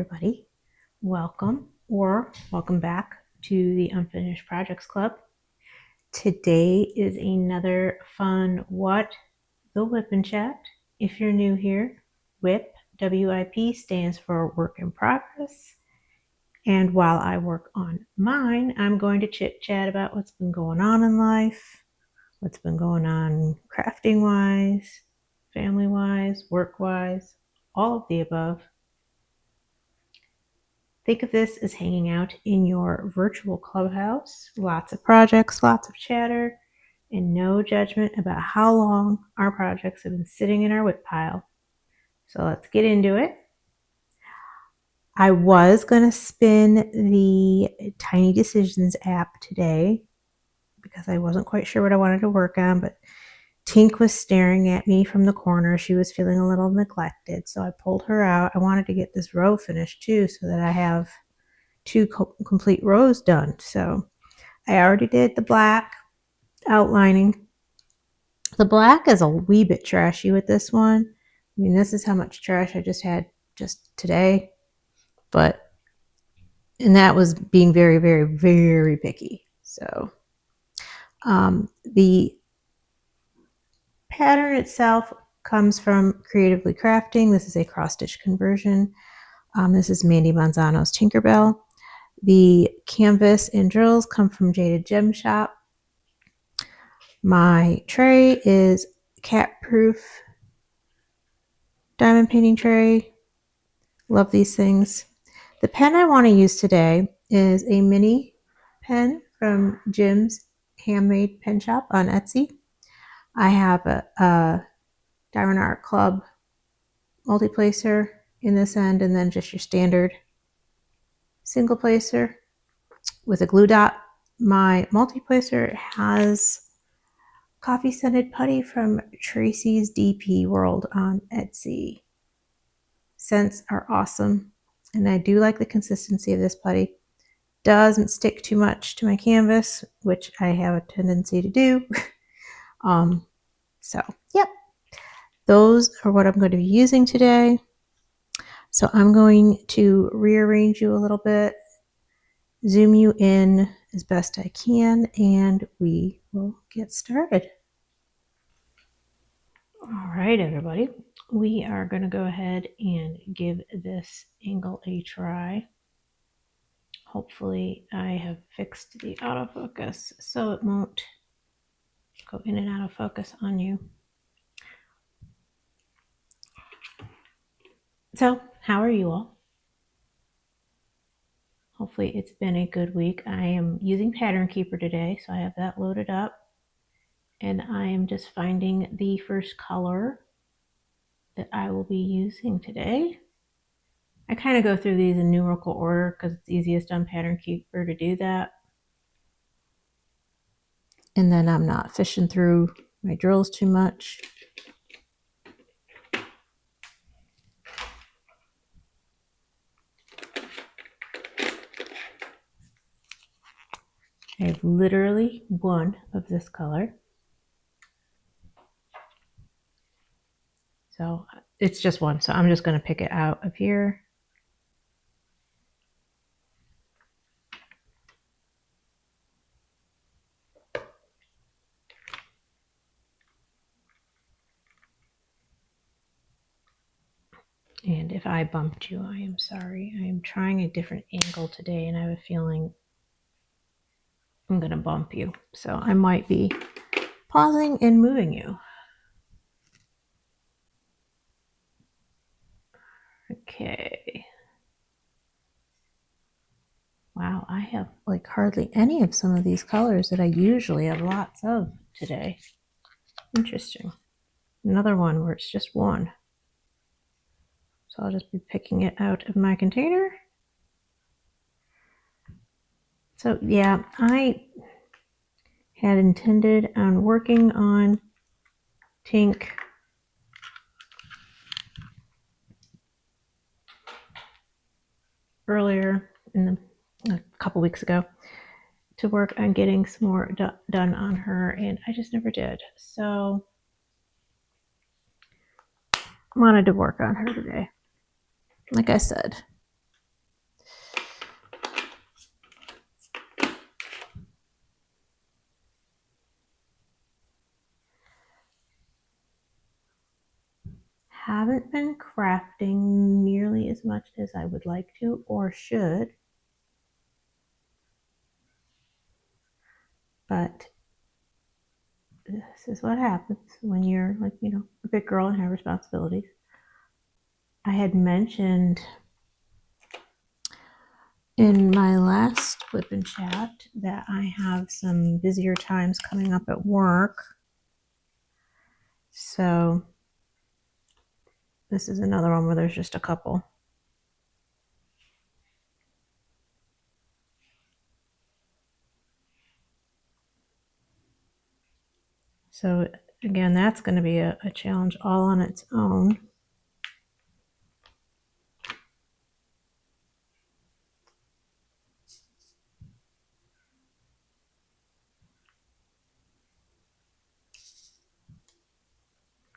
everybody. Welcome or welcome back to the Unfinished Projects Club. Today is another fun the WIP Chat. If you're new here, WIP, W-I-P, stands for Work in Progress. And while I work on mine, I'm going to chit-chat about what's been going on in life, what's been going on crafting-wise, family-wise, work-wise, all of the above. Think of this as hanging out in your virtual clubhouse. Lots of projects, lots of chatter, and no judgment about how long our projects have been sitting in our WIP pile. So let's get into it. I was going to spin the Tiny Decisions app today because I wasn't quite sure what I wanted to work on, but Tink was staring at me from the corner. She was feeling a little neglected, so I pulled her out. I wanted to get this row finished too so that I have 2 complete rows done. So I already did the black outlining. The black is a wee bit trashy with this one. I mean, this is how much trash I just had just today. And that was being very, very, very picky. So the pattern itself comes from Creatively Crafting. This is a cross-stitch conversion. This is Mandie Manzano's Tinkerbell. The canvas and drills come from Jaded Gem Shop. My tray is cat-proof diamond painting tray. Love these things. The pen I want to use today is a mini pen from Jim's Handmade Pen Shop on Etsy. I have a Diamond Art Club multi-placer in this end, and then just your standard single placer with a glue dot. My multi-placer has coffee scented putty from Tracy's DP World on Etsy. Scents are awesome, and I do like the consistency of this putty. Doesn't stick too much to my canvas, which I have a tendency to do. So yep, those are what I'm going to be using today. So I'm going to rearrange you a little bit, zoom you in as best I can, and we will get started. All right, everybody, we are going to go ahead and give this angle a try. Hopefully I have fixed the autofocus so it won't go in and out of focus on you. So, how are you all? Hopefully it's been a good week. I am using Pattern Keeper today, so I have that loaded up. And I am just finding the first color that I will be using today. I kind of go through these in numerical order because it's easiest on Pattern Keeper to do that. And then I'm not fishing through my drills too much. I have literally one of this color. So it's just one. So I'm just going to pick it out of here. And if I bumped you, I am sorry. I am trying a different angle today, and I have a feeling I'm going to bump you. So I might be pausing and moving you. Okay. Wow, I have like hardly any of some of these colors that I usually have lots of today. Interesting. Another one where it's just one. So I'll just be picking it out of my container. So yeah, I had intended on working on Tink earlier a couple weeks ago to work on getting some more done on her, and I just never did. So I wanted to work on her today. Like I said, haven't been crafting nearly as much as I would like to or should, but this is what happens when you're like, a big girl and have responsibilities. I had mentioned in my last WIP Chat that I have some busier times coming up at work. So this is another one where there's just a couple. So again, that's going to be a challenge all on its own.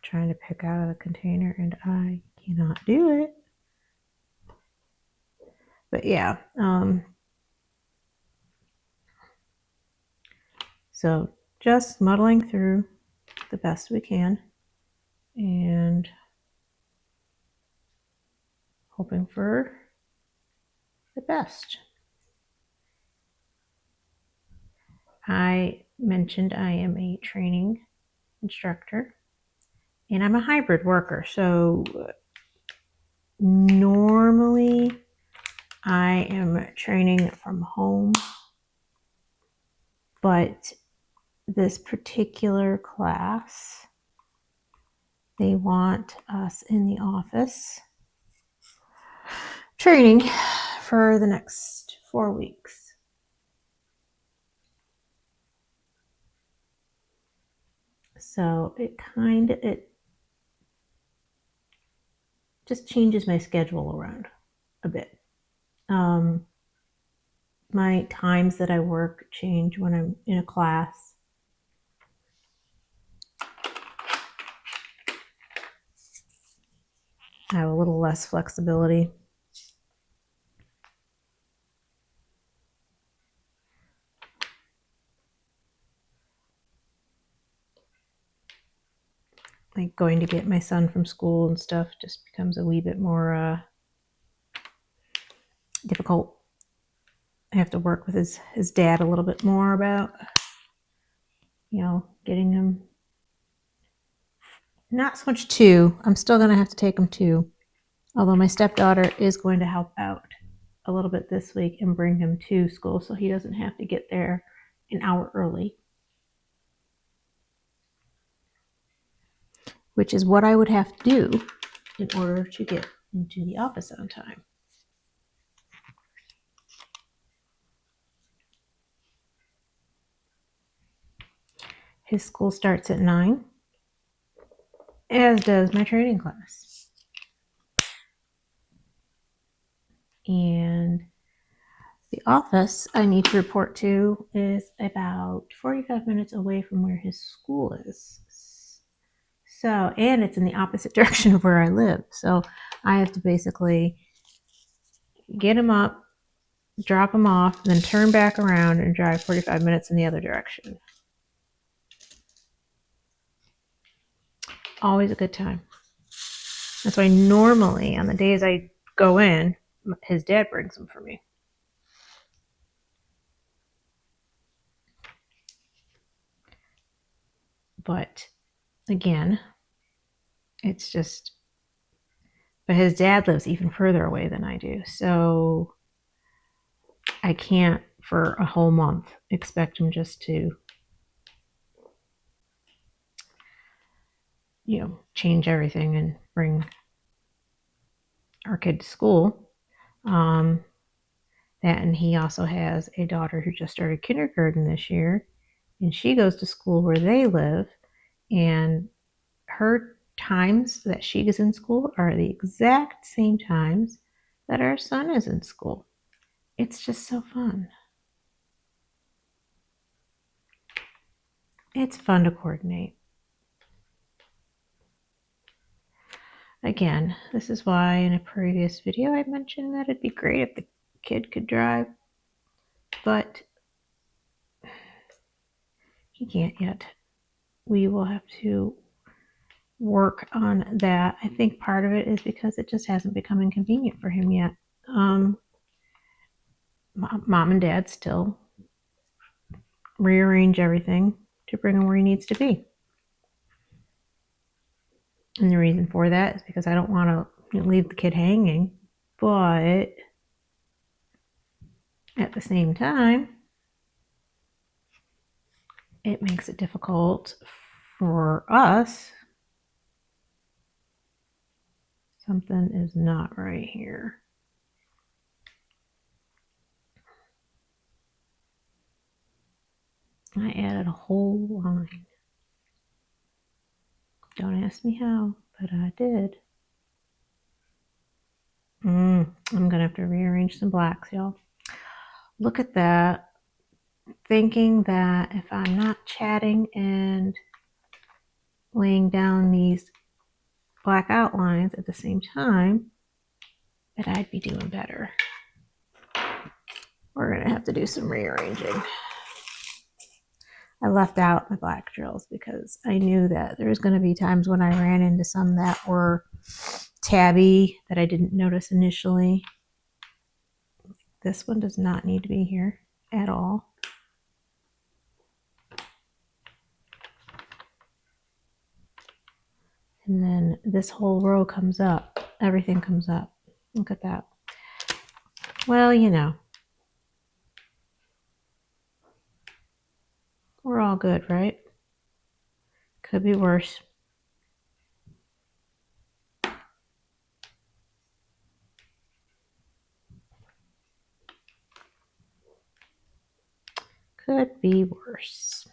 Trying to pick out of the container and I cannot do it. But yeah, so just muddling through the best we can and hoping for the best. I mentioned I am a training instructor and I'm a hybrid worker. So normally I am training from home, but this particular class, they want us in the office training for the next 4 weeks. So it just changes my schedule around a bit. My times that I work change when I'm in a class. I have a little less flexibility. Like going to get my son from school and stuff just becomes a wee bit more difficult. I have to work with his dad a little bit more about, getting him. Not so much to. I'm still going to have to take him to. Although my stepdaughter is going to help out a little bit this week and bring him to school so he doesn't have to get there an hour early. Which is what I would have to do in order to get into the office on time. His school starts at 9, as does my training class. And the office I need to report to is about 45 minutes away from where his school is. So, and it's in the opposite direction of where I live. So I have to basically get him up, drop him off, then turn back around and drive 45 minutes in the other direction. Always a good time. That's why normally on the days I go in, his dad brings them for me. But again, it's just, but his dad lives even further away than I do. So I can't for a whole month expect him just to, change everything and bring our kid to school. And he also has a daughter who just started kindergarten this year, and she goes to school where they live, and her times that she is in school are the exact same times that our son is in school. It's just so fun. It's fun to coordinate. Again, this is why in a previous video I mentioned that it'd be great if the kid could drive, but he can't yet. We will have to work on that. I think part of it is because it just hasn't become inconvenient for him yet. Mom and Dad still rearrange everything to bring him where he needs to be. And the reason for that is because I don't want to leave the kid hanging, but at the same time, it makes it difficult for us. Something is not right here. I added a whole line. Don't ask me how, but I did. I'm gonna have to rearrange some blacks, y'all. Look at that. Thinking that if I'm not chatting and laying down these black outlines at the same time, that I'd be doing better. We're gonna have to do some rearranging. I left out my black drills because I knew that there was going to be times when I ran into some that were tabby that I didn't notice initially. This one does not need to be here at all. And then this whole row comes up. Everything comes up. Look at that. Well, you know, we're all good, right? Could be worse. Could be worse.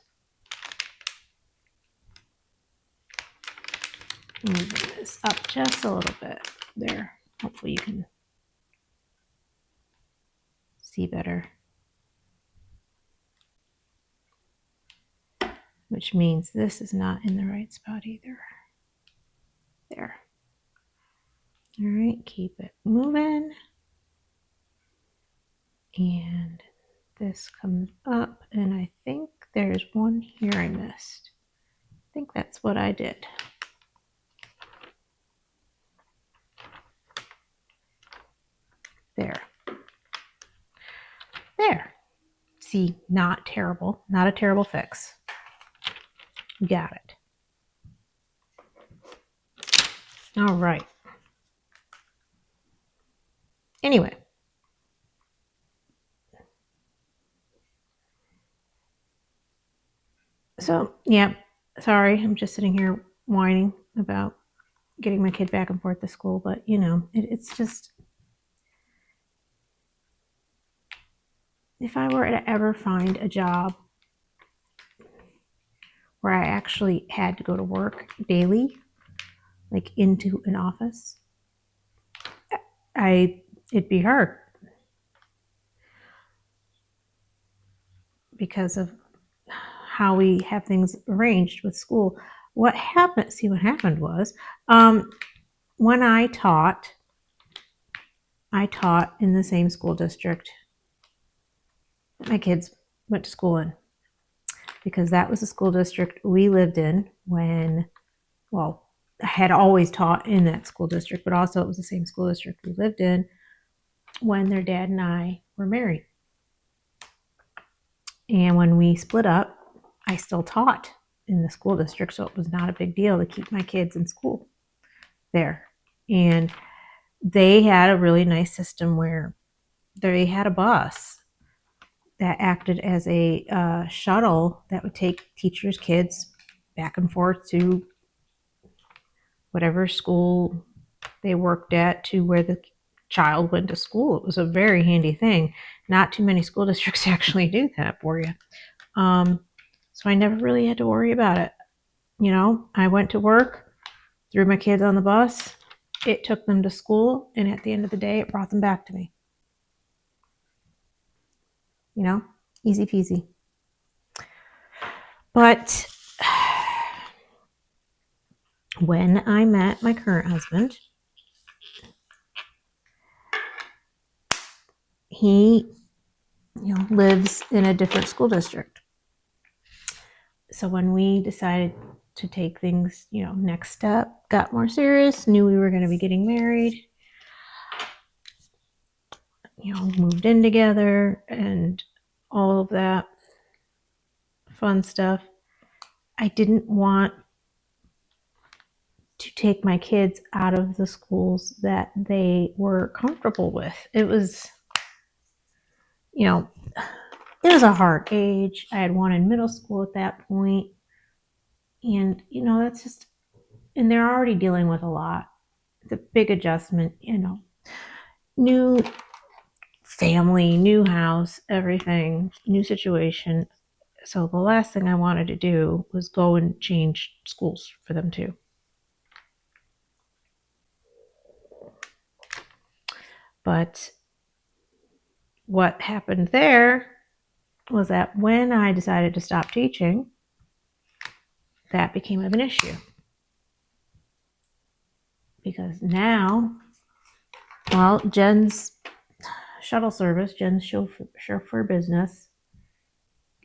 Moving this up just a little bit. There. Hopefully you can see better. Which means this is not in the right spot either. There. All right, keep it moving. And this comes up, and I think there's one here I missed. I think that's what I did. There. There. See, not terrible. Not a terrible fix. We got it. All right. Anyway. So, yeah, sorry. I'm just sitting here whining about getting my kid back and forth to school. But, you know, it's just... If I were to ever find a job where I actually had to go to work daily, like into an office, it'd be hard because of how we have things arranged with school. What happened was, when I taught in the same school district my kids went to school in, because that was the school district we lived in when, well, I had always taught in that school district, but also it was the same school district we lived in when their dad and I were married. And when we split up, I still taught in the school district, so it was not a big deal to keep my kids in school there. And they had a really nice system where they had a bus that acted as a shuttle that would take teachers' kids back and forth to whatever school they worked at to where the child went to school. It was a very handy thing. Not too many school districts actually do that for you. So I never really had to worry about it. You know, I went to work, threw my kids on the bus, it took them to school, and at the end of the day, it brought them back to me. You know, easy peasy. But when I met my current husband, he, lives in a different school district. So when we decided to take things, next step, got more serious, knew we were going to be getting married, moved in together and all of that fun stuff. I didn't want to take my kids out of the schools that they were comfortable with. It was, it was a hard age. I had one in middle school at that point. And, that's just, and they're already dealing with a lot. It's a big adjustment, new family, new house, everything, new situation. So the last thing I wanted to do was go and change schools for them too. But what happened there was that when I decided to stop teaching, that became an issue. Because now, Jen's shuttle service, Jen's chauffeur business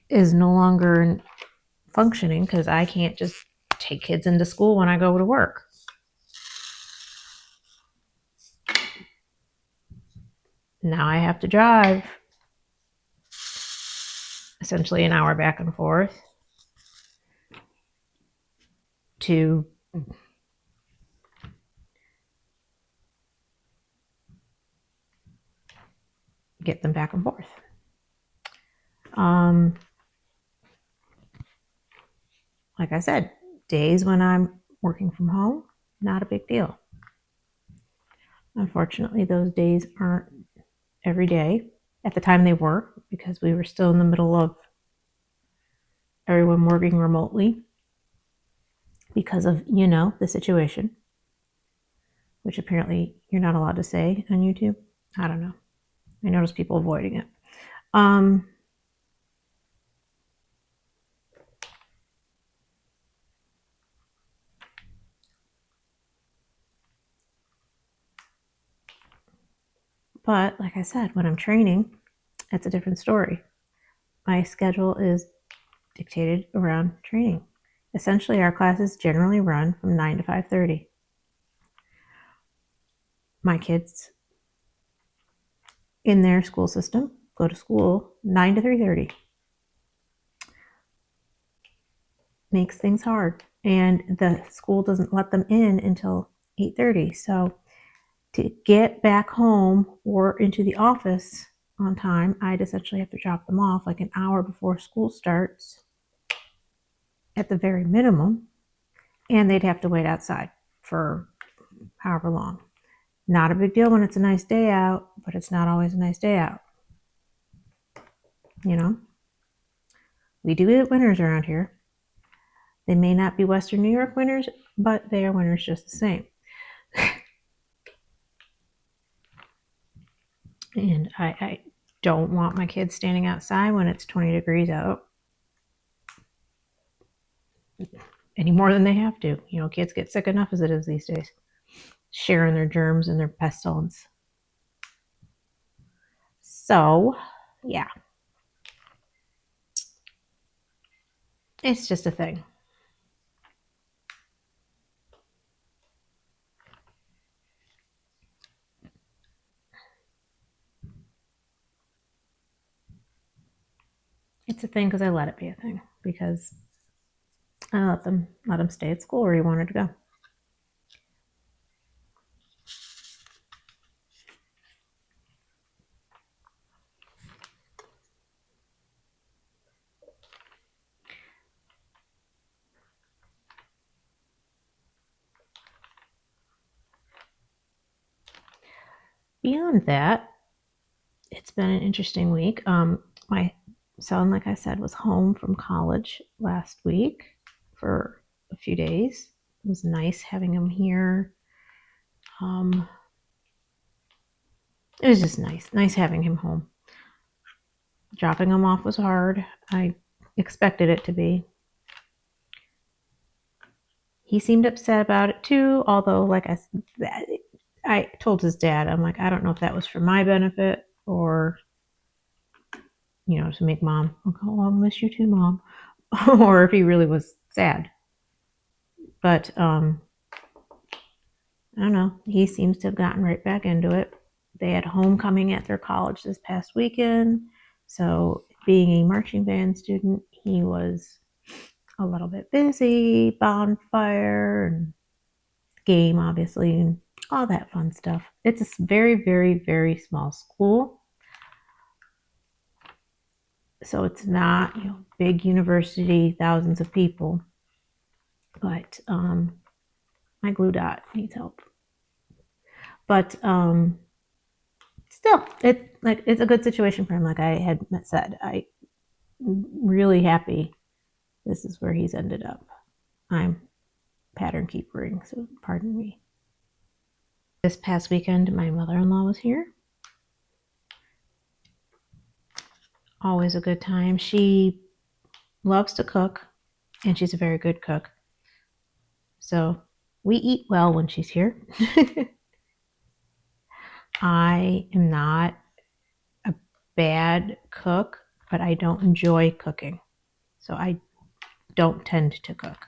is no longer functioning because I can't just take kids into school when I go to work. Now I have to drive essentially an hour back and forth to get them back and forth. Like I said, days when I'm working from home, not a big deal. Unfortunately, those days aren't every day. At the time they were, because we were still in the middle of everyone working remotely because of, the situation, which apparently you're not allowed to say on YouTube. I don't know. I notice people avoiding it. But like I said, when I'm training, it's a different story. My schedule is dictated around training. Essentially, our classes generally run from 9 to 5:30. My kids in their school system go to school 9 to 3:30. Makes things hard. And the school doesn't let them in until 8:30. So to get back home or into the office on time, I'd essentially have to drop them off like an hour before school starts at the very minimum, and they'd have to wait outside for however long. Not a big deal when it's a nice day out, but it's not always a nice day out. We do get winters around here. They may not be Western New York winters, but they are winters just the same. And I don't want my kids standing outside when it's 20 degrees out any more than they have to. Kids get sick enough as it is these days, sharing their germs and their pestilence. So, yeah. It's just a thing. It's a thing because I let it be a thing, because I let him stay at school where he wanted to go. Beyond that, it's been an interesting week. My son, like I said, was home from college last week for a few days. It was nice having him here. It was just nice having him home. Dropping him off was hard. I expected it to be. He seemed upset about it too, although, like I told his dad, I'm like, I don't know if that was for my benefit or, to make mom, oh, I'll miss you too, Mom, or if he really was sad. But I don't know. He seems to have gotten right back into it. They had homecoming at their college this past weekend. So being a marching band student, he was a little bit busy, bonfire and game, obviously, and all that fun stuff. It's a very, very, very small school. So it's not, big university, thousands of people. But my glue dot needs help. But still, it's a good situation for him. Like I had said, I'm really happy this is where he's ended up. I'm pattern keepering, so pardon me. This past weekend, my mother-in-law was here. Always a good time. She loves to cook, and she's a very good cook. So we eat well when she's here. I am not a bad cook, but I don't enjoy cooking. So I don't tend to cook.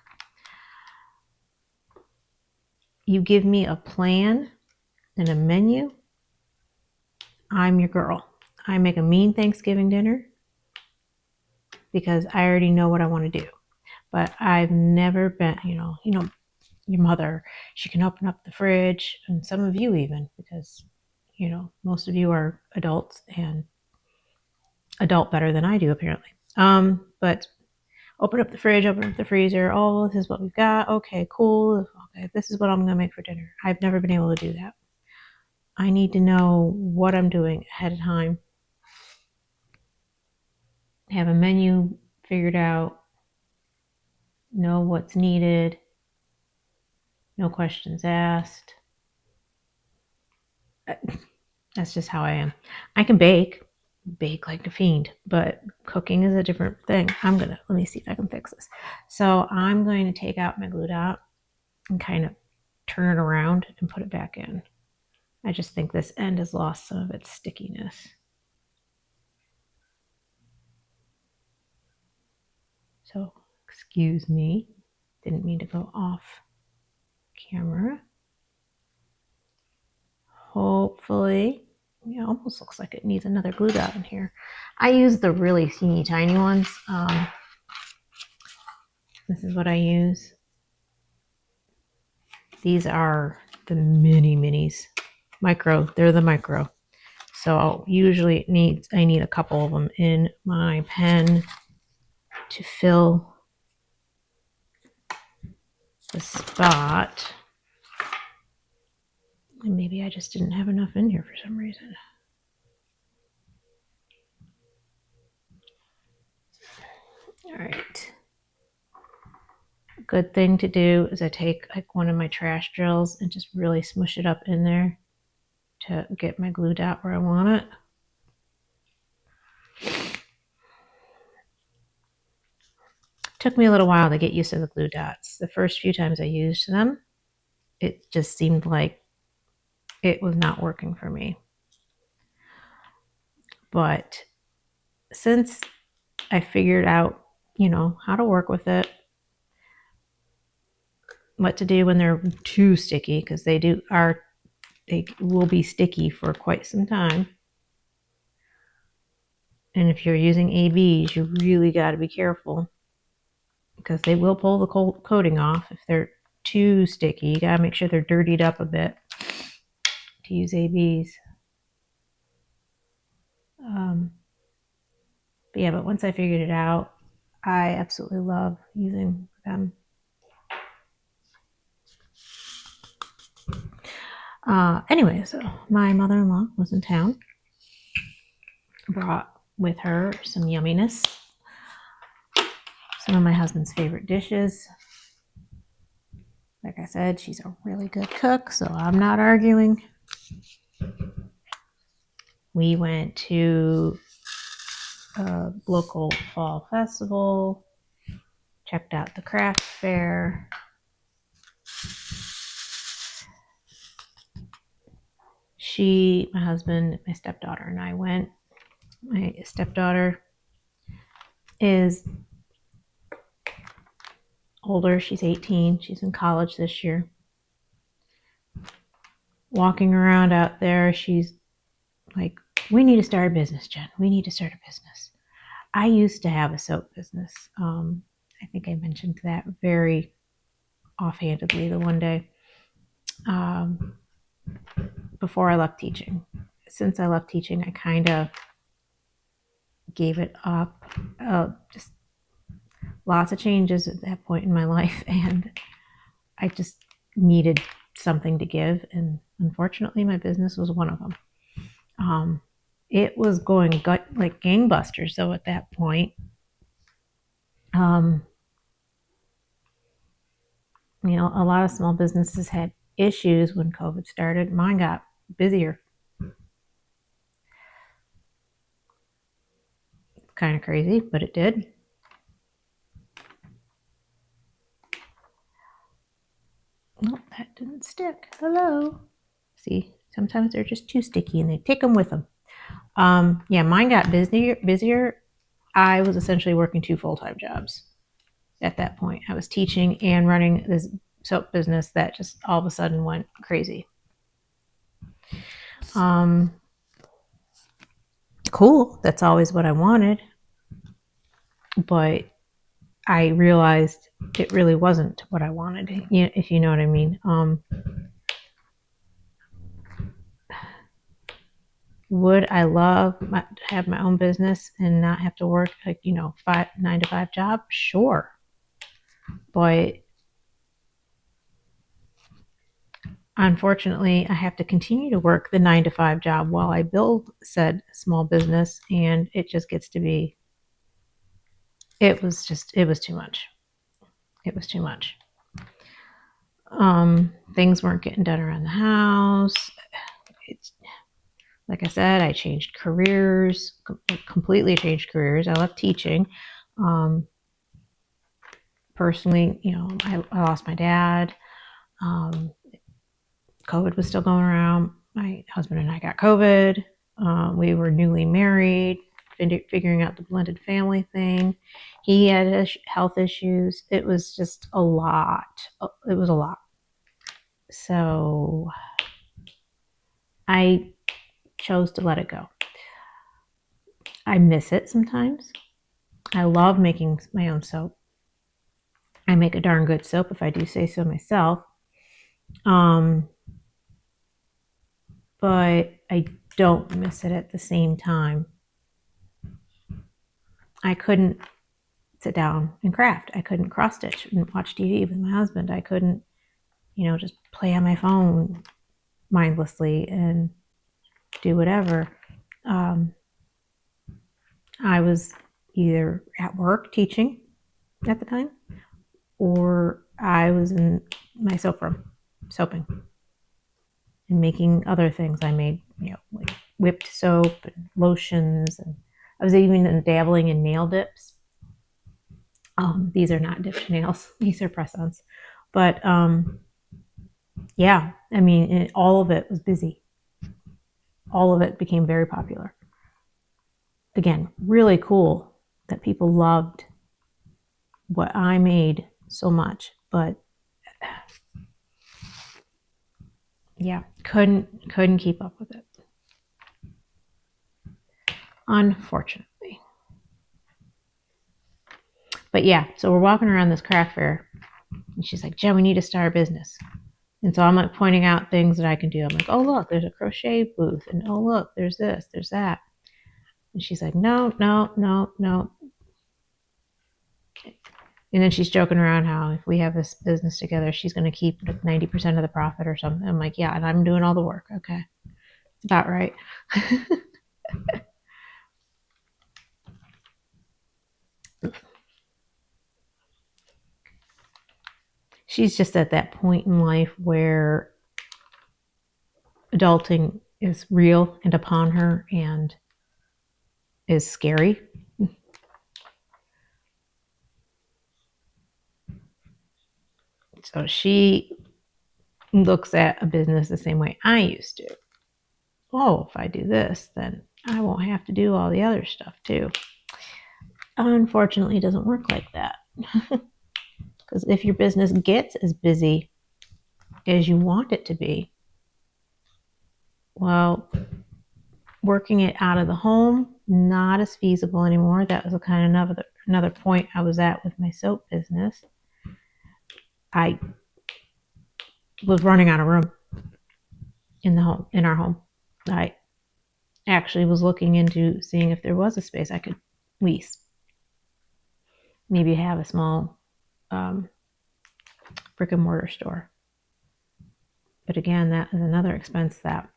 You give me a plan and a menu, I'm your girl. I make a mean Thanksgiving dinner because I already know what I want to do. But I've never been, your mother, she can open up the fridge, and some of you even, because, most of you are adults and adult better than I do, apparently. But open up the fridge, open up the freezer. Oh, this is what we've got. Okay, cool. Okay, this is what I'm going to make for dinner. I've never been able to do that. I need to know what I'm doing ahead of time. Have a menu figured out. Know what's needed. No questions asked. That's just how I am. I can bake like a fiend, but cooking is a different thing. Let me see if I can fix this. So I'm going to take out my glue dot and kind of turn it around and put it back in. I just think this end has lost some of its stickiness. So excuse me, didn't mean to go off camera. Hopefully, it almost looks like it needs another glue dot in here. I use the really teeny tiny ones. This is what I use. These are the mini minis. Micro, they're the micro. So usually I need a couple of them in my pen to fill the spot. And maybe I just didn't have enough in here for some reason. All right. Good thing to do is I take like one of my trash drills and just really smush it up in there to get my glue dot where I want it. Took me a little while to get used to the glue dots. The first few times I used them, it just seemed like it was not working for me. But since I figured out, how to work with it, what to do when they're too sticky, because they will be sticky for quite some time. And if you're using ABs, you really got to be careful because they will pull the coating off if they're too sticky. You got to make sure they're dirtied up a bit to use ABs. But yeah, but once I figured it out, I absolutely love using them. Anyway, so my mother-in-law was in town. Brought with her some yumminess. Some of my husband's favorite dishes. Like I said, she's a really good cook, so I'm not arguing. We went to a local fall festival, checked out the craft fair. My husband, my stepdaughter, and I went. My stepdaughter is older. She's 18. She's in college this year. Walking around out there, she's like, we need to start a business, Jen. We need to start a business. I used to have a soap business. I think I mentioned that very offhandedly the one day before I left teaching. Since I left teaching, I kind of gave it up. Just lots of changes at that point in my life, and I just needed something to give, and unfortunately my business was one of them. It was going like gangbusters though at that point. You know, a lot of small businesses had issues when COVID started. Mine got busier. It's kind of crazy, but it did. Nope, that didn't stick. Hello. See, sometimes they're just too sticky and they take them with them. Yeah, mine got busier. I was essentially working 2 full-time jobs at that point. I was teaching and running this soap business that just all of a sudden went crazy. Cool. That's always what I wanted. But I realized it really wasn't what I wanted, if you know what I mean. Would I love to have my own business and not have to work like 9 to 5 job? Sure. But unfortunately, I have to continue to work the 9 to 5 job while I build said small business, and it just gets to be, it was too much. It was too much. Things weren't getting done around the house. Like I said, I changed careers, completely changed careers. I left teaching. Personally, I lost my dad. COVID was still going around. My husband and I got COVID. We were newly married, figuring out the blended family thing. He had health issues. It was just a lot. It was a lot. So I chose to let it go. I miss it sometimes. I love making my own soap. I make a darn good soap if I do say so myself. But I don't miss it at the same time. I couldn't sit down and craft. I couldn't cross stitch and watch TV with my husband. I couldn't, just play on my phone mindlessly and do whatever. I was either at work teaching at the time, or I was in my soap room soaping and making other things. I made, like whipped soap and lotions, and I was even dabbling in nail dips. These are not dipped nails; these are press-ons. But yeah, I mean, all of it was busy. All of it became very popular. Again, really cool that people loved what I made so much, but yeah, couldn't keep up with it, unfortunately. But yeah, so we're walking around this craft fair, and she's like, Jen, we need to start a business. And so I'm like pointing out things that I can do. I'm like, oh look, there's a crochet booth, and oh look, there's this, there's that. And she's like, no. And then she's joking around how if we have this business together, she's going to keep 90% of the profit or something. I'm like, yeah, and I'm doing all the work. Okay. It's about right. She's just at that point in life where adulting is real and upon her and is scary. So she looks at a business the same way I used to. Oh, if I do this, then I won't have to do all the other stuff too. Unfortunately, it doesn't work like that. Because if your business gets as busy as you want it to be, well, working it out of the home, not as feasible anymore. That was kind of another point I was at with my soap business. I was running out of room in our home. I actually was looking into seeing if there was a space I could lease. Maybe have a small brick and mortar store. But again, that is another expense that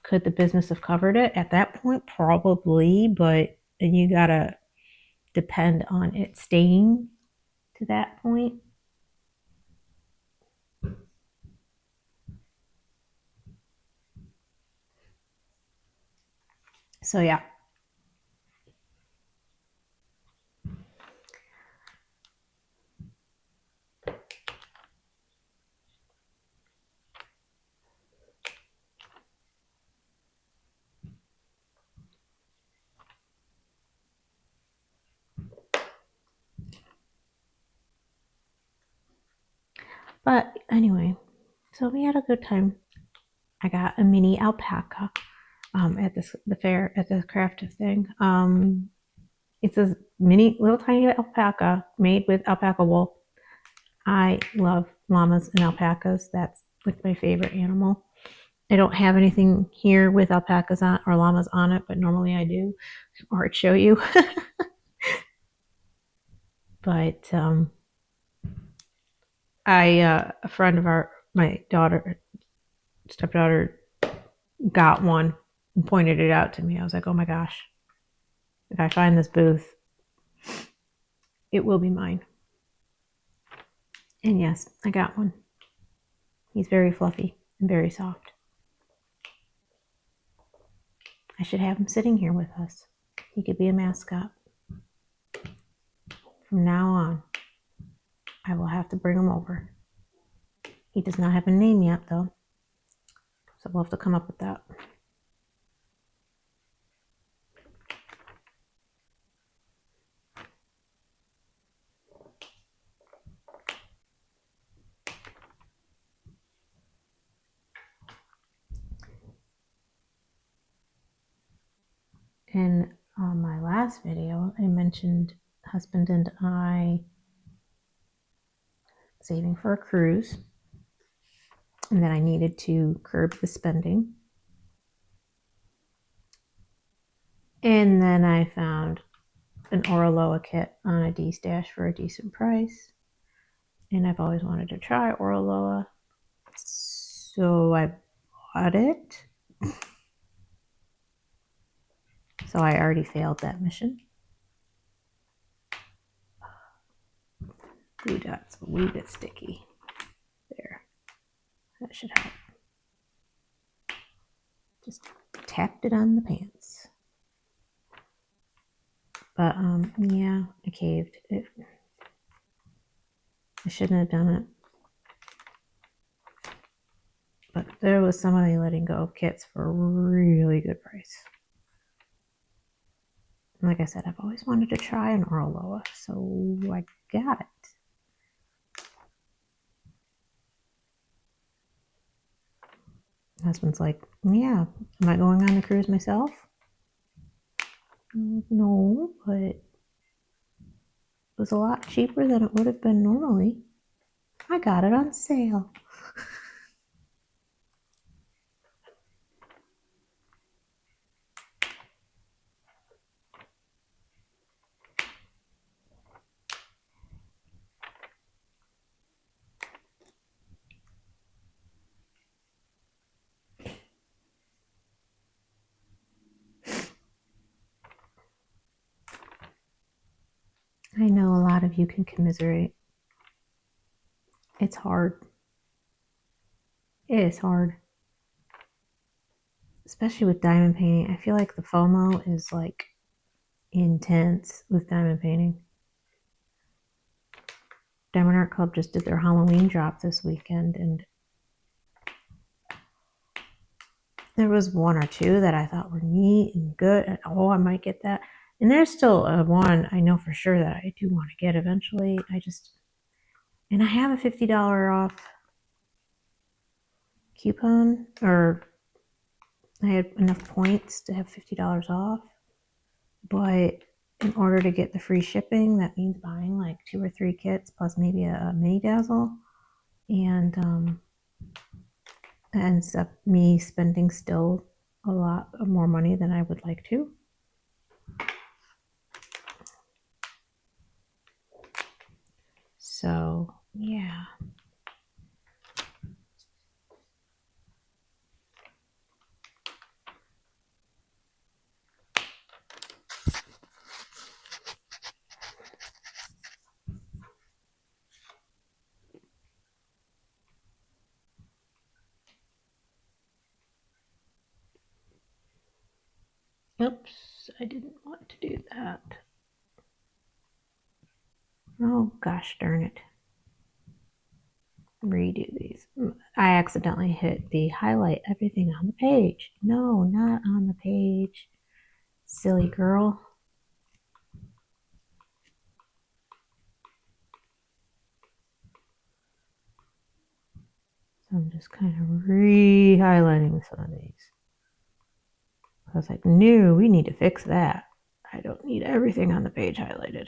could the business have covered it at that point? Probably, but then you gotta depend on it staying to that point. So yeah. But anyway, so we had a good time. I got a mini alpaca at the fair, at the craft thing. It's a mini, little tiny alpaca made with alpaca wool. I love llamas and alpacas. That's like my favorite animal. I don't have anything here with alpacas on or llamas on it, but normally I do, or I'd show you. But a friend of my stepdaughter got one and pointed it out to me. I was like, oh my gosh, if I find this booth, it will be mine. And yes, I got one. He's very fluffy and very soft. I should have him sitting here with us. He could be a mascot. From now on, I will have to bring him over. He does not have a name yet, though, so we'll have to come up with that. In my last video, I mentioned husband and I saving for a cruise, and that I needed to curb the spending. And then I found an Oraloa kit on a D-Stash for a decent price. And I've always wanted to try Oraloa, so I bought it. So I already failed that mission. Glue dot's a wee bit sticky. There. That should help. Just tapped it on the pants. But yeah, I caved. I shouldn't have done it. But there was somebody letting go of kits for a really good price. And like I said, I've always wanted to try an Oraloa, so I got it. Husband's like, yeah, am I going on the cruise myself? No, but it was a lot cheaper than it would have been normally. I got it on sale. I know a lot of you can commiserate. It's hard. It is hard. Especially with diamond painting. I feel like the FOMO is like intense with diamond painting. Diamond Art Club just did their Halloween drop this weekend, and there was one or two that I thought were neat and good. And, oh, I might get that. And there's still one I know for sure that I do want to get eventually. And I have a $50 off coupon, or I had enough points to have $50 off. But in order to get the free shipping, that means buying like 2 or 3 kits plus maybe a mini dazzle. And it ends up me spending still a lot more money than I would like to. So, yeah. Oops, I didn't want to do that. Oh, gosh darn it. Redo these. I accidentally hit the highlight everything on the page. No, not on the page. Silly girl. So I'm just kind of re-highlighting some of these. I was like, no, we need to fix that. I don't need everything on the page highlighted.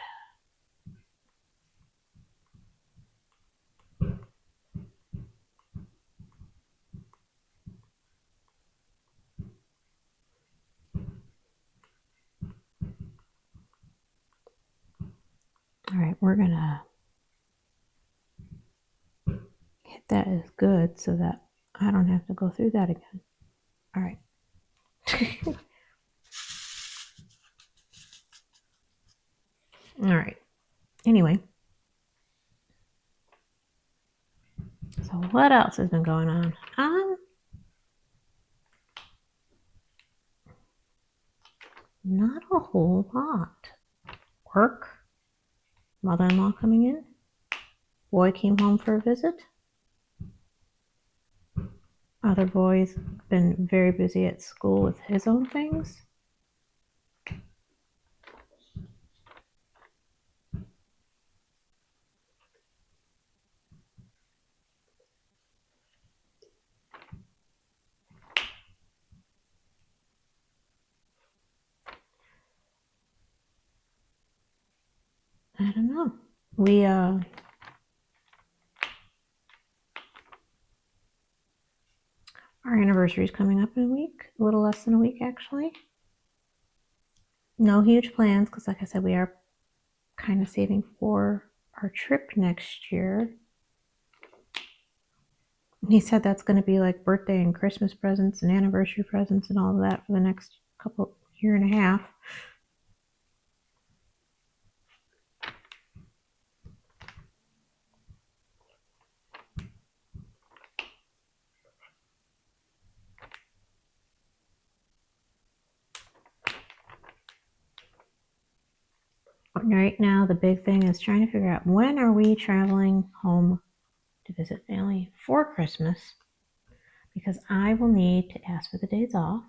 All right, we're gonna hit that as good so that I don't have to go through that again. All right. All right. Anyway. So what else has been going on? Not a whole lot. Work. Mother-in-law coming in. Boy came home for a visit. Other boy's been very busy at school with his own things. I don't know. Our anniversary is coming up in a week, a little less than a week actually. No huge plans because, like I said, we are kind of saving for our trip next year. He said that's going to be like birthday and Christmas presents and anniversary presents and all of that for the next year and a half. Right now, the big thing is trying to figure out when are we traveling home to visit family for Christmas, because I will need to ask for the days off.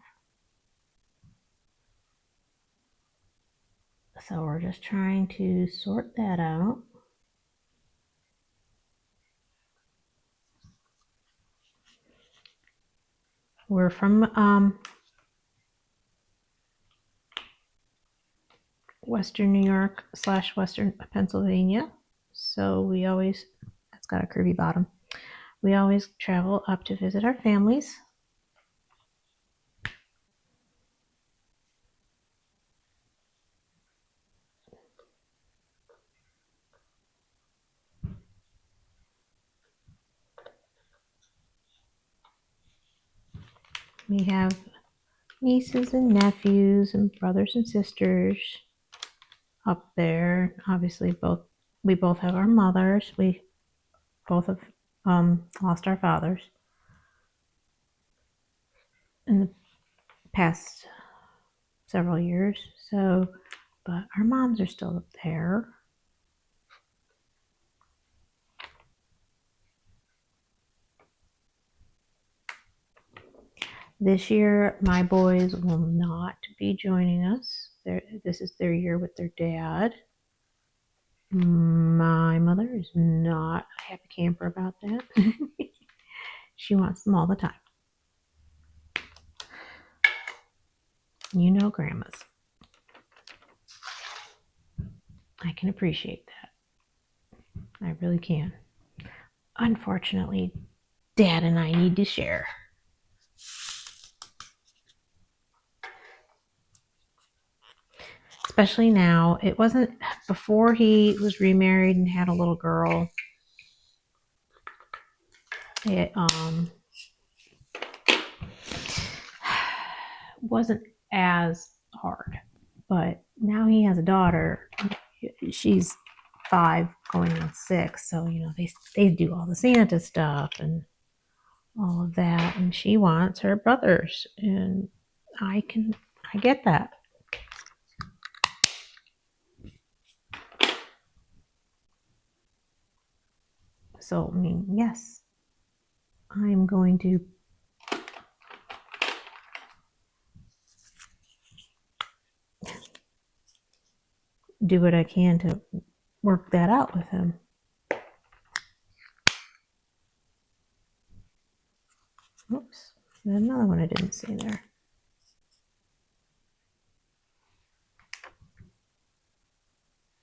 So we're just trying to sort that out. We're from Western New York / Western Pennsylvania. So we always, that's got a curvy bottom. We always travel up to visit our families. We have nieces and nephews and brothers and sisters up there. Obviously, we both have our mothers. We both have lost our fathers in the past several years. So, but our moms are still up there. This year, my boys will not be joining us. this is their year with their dad. My mother is not a happy camper about that. She wants them all the time. You know, grandmas. I can appreciate that. I really can. Unfortunately, Dad and I need to share. Especially now. It wasn't before he was remarried and had a little girl. It wasn't as hard. But now he has a daughter. She's 5 going on 6, so you know they do all the Santa stuff and all of that, and she wants her brothers, and I get that. So I mean, yes, I'm going to do what I can to work that out with him. Oops, there's another one I didn't see there.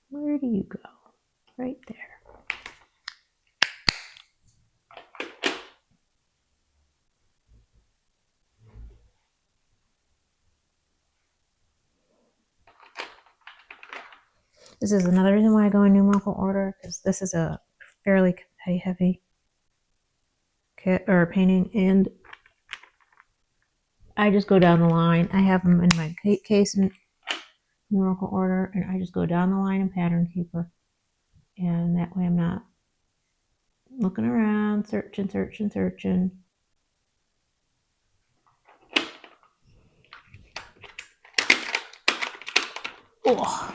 Where do you go? Right there. This is another reason why I go in numerical order, because this is a fairly heavy kit or painting, and I just go down the line. I have them in my case in numerical order, and I just go down the line in pattern keeper, and that way I'm not looking around, searching. Oh,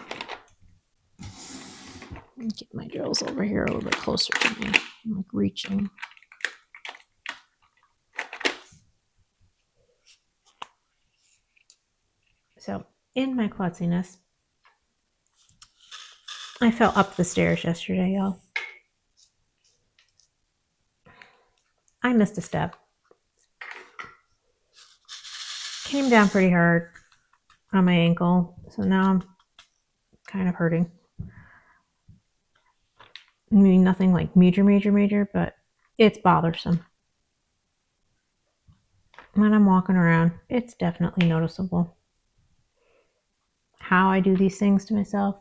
get my drills over here a little bit closer to me. I'm like reaching. So in my klutziness, I fell up the stairs yesterday, y'all. I missed a step. Came down pretty hard on my ankle, so now I'm kind of hurting. I mean, nothing like major, but it's bothersome. When I'm walking around, it's definitely noticeable. How I do these things to myself,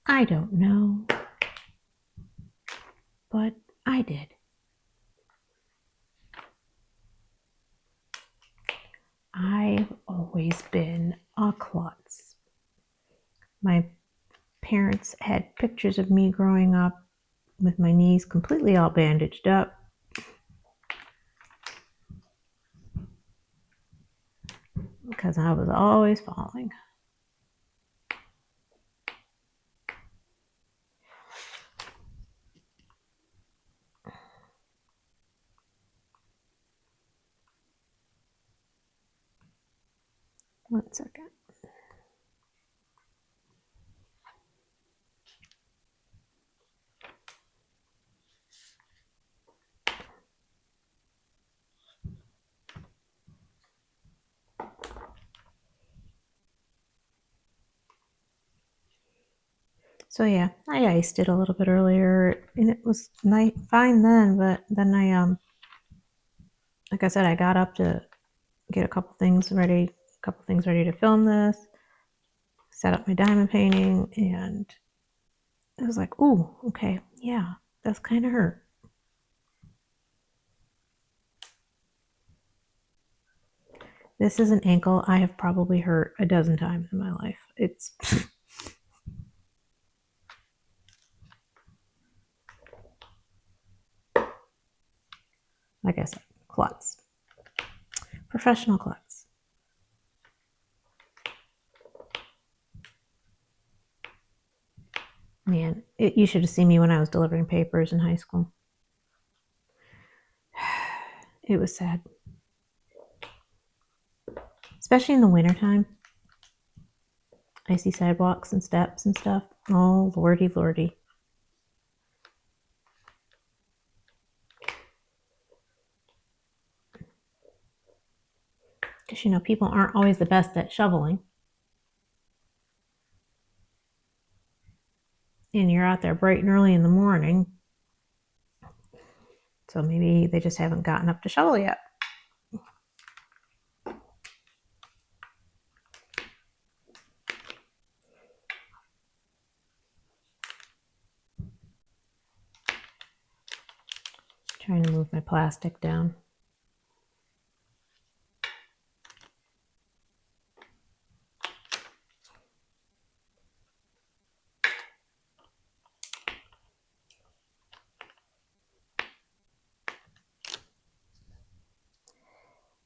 I don't know. But I did. I've always been a klutz. My parents had pictures of me growing up with my knees completely all bandaged up. Because I was always falling. One second. So yeah, I iced it a little bit earlier, and it was fine then. But then like I said, I got up to get a couple things ready to film this, set up my diamond painting, and it was like, ooh, okay, yeah, that's kind of hurt. This is an ankle I have probably hurt a dozen times in my life. It's like I said, klutz. Professional klutz. Man, you should have seen me when I was delivering papers in high school. It was sad. Especially in the wintertime. icy sidewalks and steps and stuff. Oh, lordy, lordy. Because, you know, people aren't always the best at shoveling. And you're out there bright and early in the morning. So maybe they just haven't gotten up to shovel yet. Trying to move my plastic down.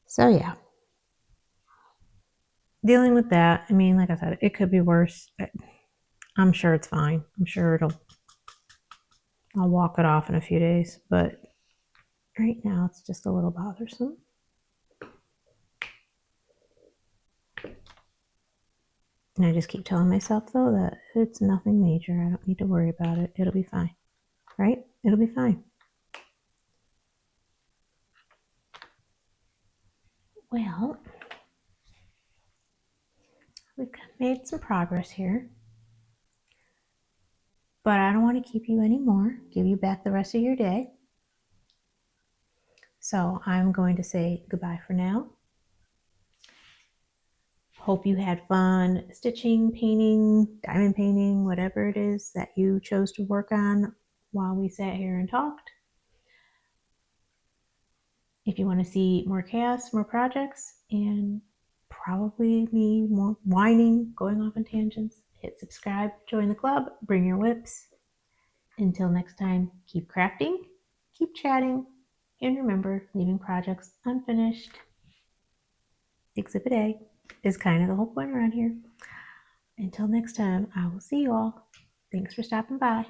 So yeah, dealing with that. I mean, like I said, it could be worse. I'm sure it's fine. I'm sure I'll walk it off in a few days, but right now it's just a little bothersome. And I just keep telling myself though that it's nothing major. I don't need to worry about it. It'll be fine, right? It'll be fine. Well, we've made some progress here, but I don't want to keep you anymore, give you back the rest of your day. So I'm going to say goodbye for now. Hope you had fun stitching, painting, diamond painting, whatever it is that you chose to work on while we sat here and talked. If you want to see more chaos, more projects, and probably me more whining, going off on tangents, hit subscribe, join the club, bring your whips. Until next time, keep crafting, keep chatting, and remember, leaving projects unfinished. Exhibit A is kind of the whole point around here. Until next time, I will see you all. Thanks for stopping by.